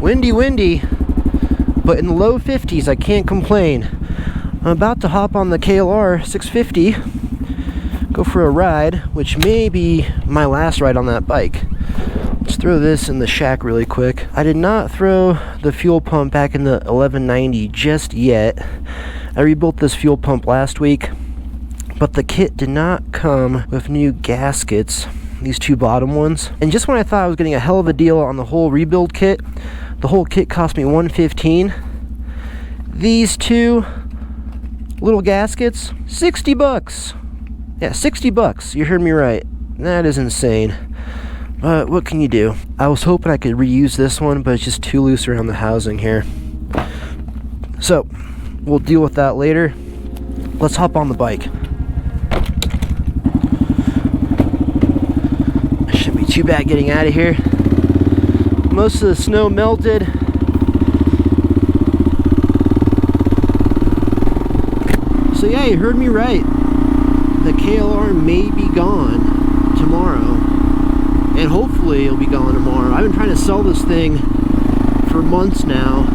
windy, but in the low 50s, I can't complain. I'm about to hop on the KLR650, go for a ride, which may be my last ride on that bike. Let's throw this in the shack really quick. I did not throw the fuel pump back in the 1190 just yet. I rebuilt this fuel pump last week, but the kit did not come with new gaskets, these two bottom ones. And just when I thought I was getting a hell of a deal on the whole rebuild kit, the whole kit cost me $115. These two little gaskets, $60. Yeah, $60. You heard me right. That is insane. But what can you do? I was hoping I could reuse this one, but it's just too loose around the housing here. So, we'll deal with that later. Let's hop on the bike. Shouldn't be too bad getting out of here. Most of the snow melted. So yeah, you heard me right. The KLR may be gone tomorrow. And hopefully it'll be gone tomorrow. I've been trying to sell this thing for months now.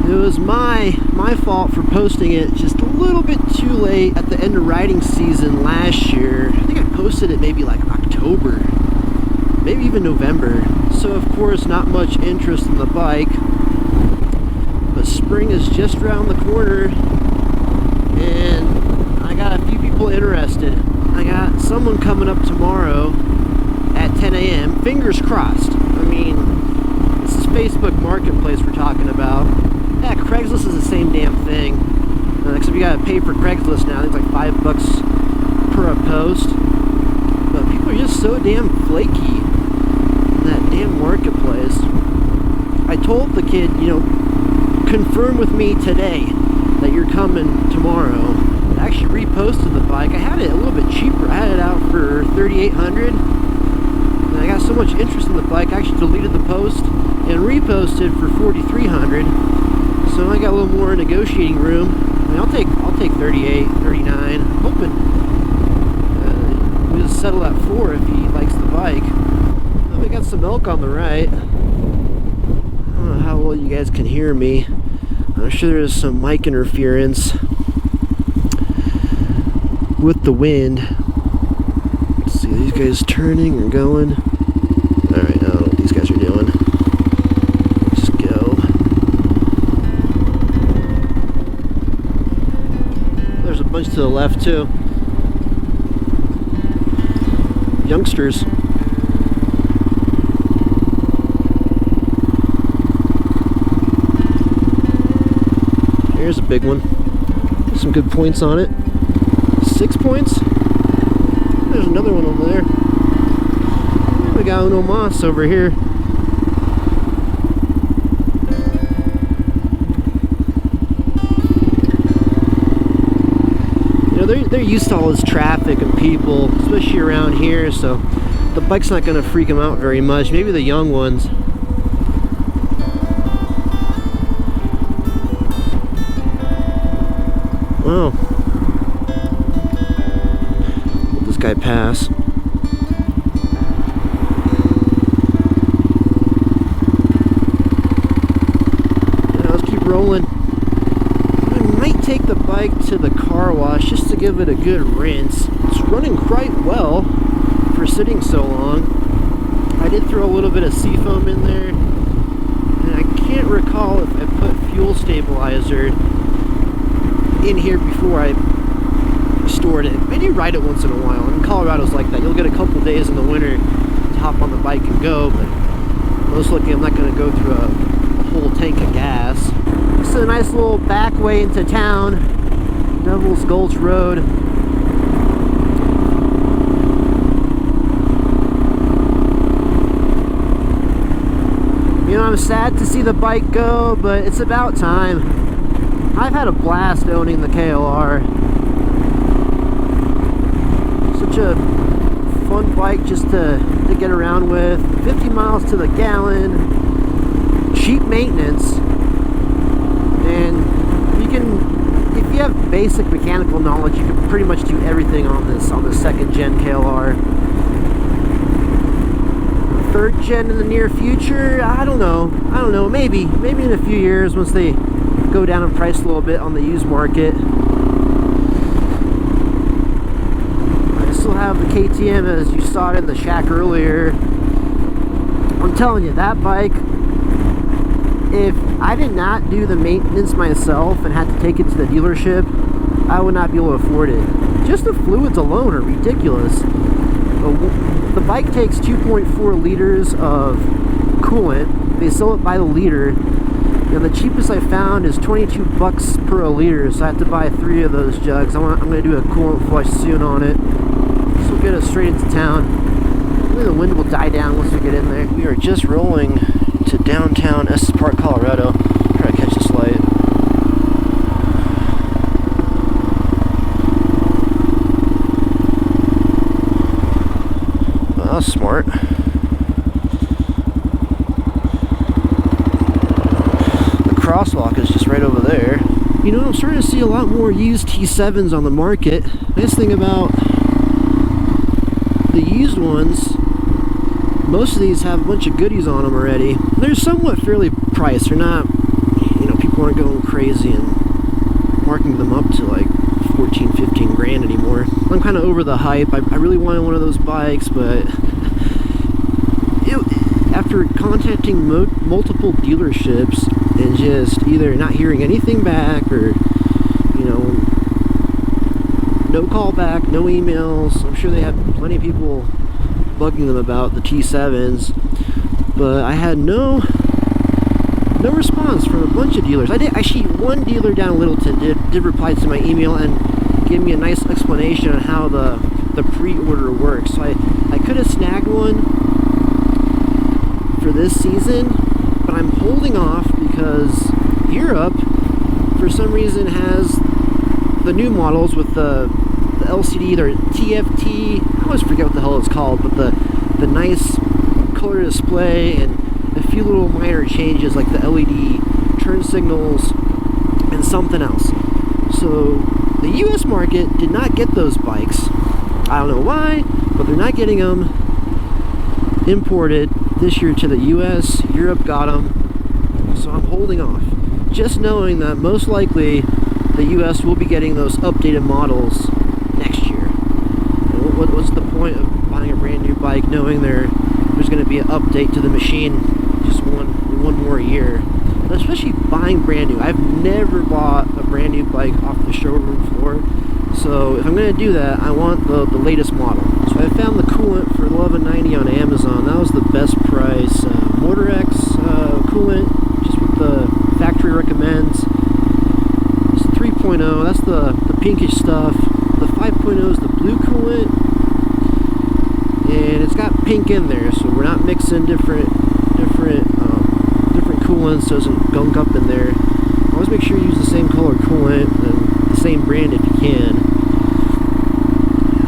It was my fault for posting it just a little bit too late at the end of riding season last year. I think I posted it maybe like October, maybe even November. So of course not much interest in the bike. But spring is just around the corner and I got a few people interested. I got someone coming up tomorrow at 10 a.m. Fingers crossed. I mean, this is Facebook Marketplace we're talking about. Yeah, Craigslist is the same damn thing. Except you gotta pay for Craigslist now. It's like $5 per a post. But people are just so damn flaky in that damn marketplace. I told the kid, you know, confirm with me today that you're coming tomorrow. I actually reposted the bike. I had it a little bit cheaper. I had it out for $3,800. And I got so much interest in the bike, I actually deleted the post and reposted for $4,300. So I got a little more negotiating room. I mean, I'll take 38, 39. I'm hoping we'll just settle at 4 if he likes the bike. Oh, we got some elk on the right. I don't know how well you guys can hear me. I'm sure there's some mic interference with the wind. Let's see, are these guys turning or going? Alright, I don't know what these guys are doing. Let's go. There's a bunch to the left too. Youngsters. Here's a big one. Some good points on it. 6 points. There's another one over there. We got Uno Mas over here. You know, they're used to all this traffic and people, especially around here, so the bike's not going to freak them out very much. Maybe the young ones. Wow. Let this guy pass. Yeah, let's keep rolling. I might take the bike to the car wash just to give it a good rinse. It's running quite well for sitting so long. I did throw a little bit of seafoam in there. And I can't recall if I put fuel stabilizer in here before I stored it. Maybe ride it once in a while. In Colorado's like that. You'll get a couple days in the winter to hop on the bike and go, but most likely I'm not going to go through a whole tank of gas. This is a nice little back way into town. Devil's Gulch Road. You know, I'm sad to see the bike go, but it's about time. I've had a blast owning the KLR. Such a fun bike just to get around with. 50 miles to the gallon. Cheap maintenance. And you can, if you have basic mechanical knowledge, you can pretty much do everything on this second gen KLR. third gen in the near future. I don't know, maybe in a few years once they go down in price a little bit on the used market. I still have the KTM as you saw it in the shack earlier. I'm telling you, that bike, if I did not do the maintenance myself and had to take it to the dealership, I would not be able to afford it. Just the fluids alone are ridiculous. The bike takes 2.4 liters of coolant. They sell it by the liter, and the cheapest I found is 22 bucks per a liter, so I have to buy 3 of those jugs. I'm going to do a coolant flush soon on it. This will get us straight into town. Maybe the wind will die down once we get in there. We are just rolling to downtown Estes Park, Colorado. Try to catch this light. Well, that's smart. The crosswalk is just right over there. You know, I'm starting to see a lot more used T7s on the market. Nice thing about the used ones, most of these have a bunch of goodies on them already. They're somewhat fairly priced. They're not, you know, people aren't going crazy and marking them up to like 14, 15 grand anymore. I'm kind of over the hype. I really wanted one of those bikes, but after contacting multiple dealerships and just either not hearing anything back or, you know, no call back, no emails. I'm sure they had plenty of people bugging them about the T7s, but I had no response from a bunch of dealers. Actually, one dealer down in Littleton did reply to my email and gave me a nice explanation on how the pre-order works. So I could have snagged one for this season, but I'm holding off because Europe, for some reason, has the new models with the LCD, or TFT, I always forget what the hell it's called, but the nice color display and a few little minor changes like the LED turn signals and something else. So the US market did not get those bikes. I don't know why, but they're not getting them imported this year to the US. Europe got them, so I'm holding off, just knowing that most likely the US will be getting those updated models next year. And what's the point of buying a brand new bike knowing there's going to be an update to the machine just one more year? And especially buying brand new. I've never bought a brand new bike off the showroom floor, so if I'm going to do that, I want the latest model. So I found the coolant for $11.90 on Amazon. That was the best price. MotorX coolant, just what the factory recommends. It's 3.0, that's the pinkish stuff. The 5.0 is the blue coolant, and it's got pink in there, so we're not mixing different coolants, so it doesn't gunk up in there. Always make sure you use the same color coolant and the same brand if you can.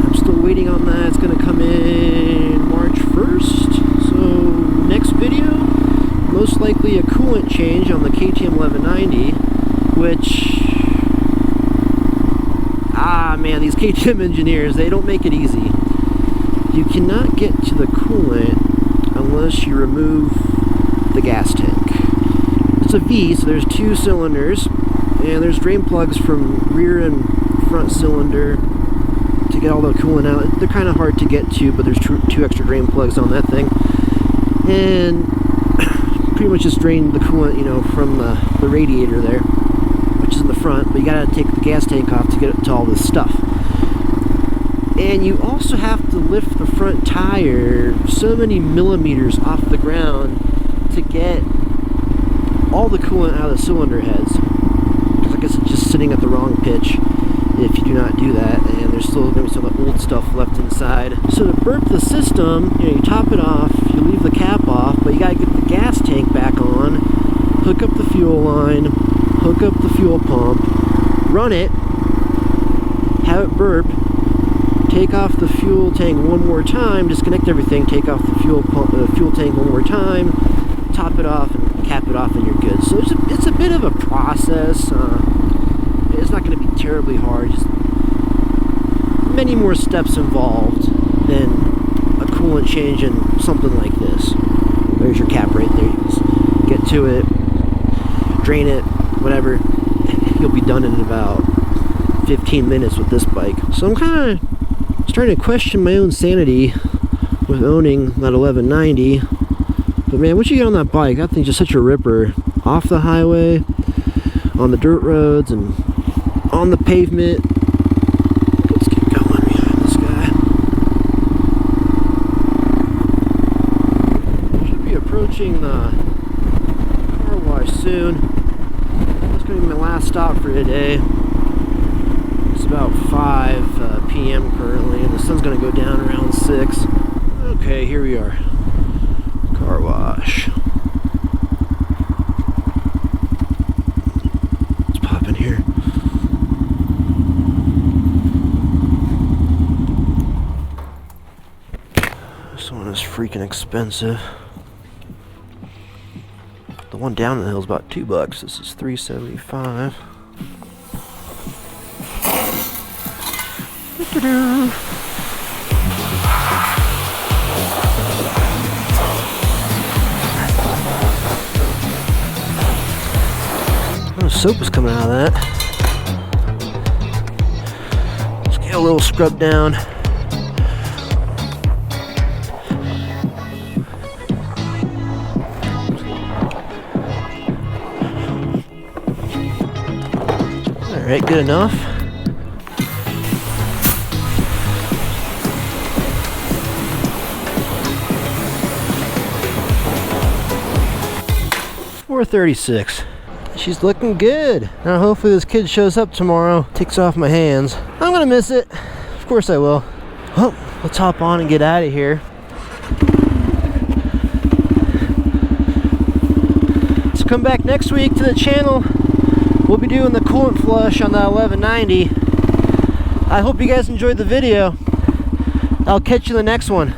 I'm still waiting on that. It's going to come in March 1st, so next video, most likely a coolant change on the KTM 1190, which, man, these KTM engineers, they don't make it easy. You cannot get to the coolant unless you remove the gas tank. It's a V, so there's 2 cylinders, and there's drain plugs from rear and front cylinder to get all the coolant out. They're kind of hard to get to, but there's 2 extra drain plugs on that thing. And pretty much just drain the coolant, you know, from the radiator there, which is in the front, but you gotta take the gas tank off to get it to all this stuff. And you also have to lift the front tire so many millimeters off the ground to get all the coolant out of the cylinder heads, because I guess it's just sitting at the wrong pitch if you do not do that, and there's still going to be some of the old stuff left inside. So to burp the system, you know, you top it off, you leave the cap off, but you got to get the gas tank back on, hook up the fuel line, hook up the fuel pump, run it, have it burp, take off the fuel tank one more time, disconnect everything, take off the fuel tank one more time, top it off, and cap it off, and you're good. So it's a bit of a process. It's not going to be terribly hard. Just many more steps involved than a coolant change in something like this. There's your cap right there. You just get to it, drain it, whatever. You'll be done in about 15 minutes with this bike. So I'm kind of starting to question my own sanity with owning that 1190. But man, once you get on that bike, that thing's just such a ripper. Off the highway, on the dirt roads, and on the pavement. Let's get going behind this guy. Should be approaching the car wash soon. That's going to be my last stop for today. It's about 5 p.m. currently, and the sun's going to go down around 6. Okay, here we are. Car wash. Let's pop in here. This one is freaking expensive. The one down the hill is about $2. This is $3.75. Oh, soap is coming out of that. Let's get a little scrub down. Alright, good enough. $4.36. She's looking good. Now hopefully this kid shows up tomorrow, takes off my hands. I'm gonna miss it. Of course I will. Well, let's hop on and get out of here. So come back next week to the channel. We'll be doing the coolant flush on the 1190. I hope you guys enjoyed the video. I'll catch you in the next one.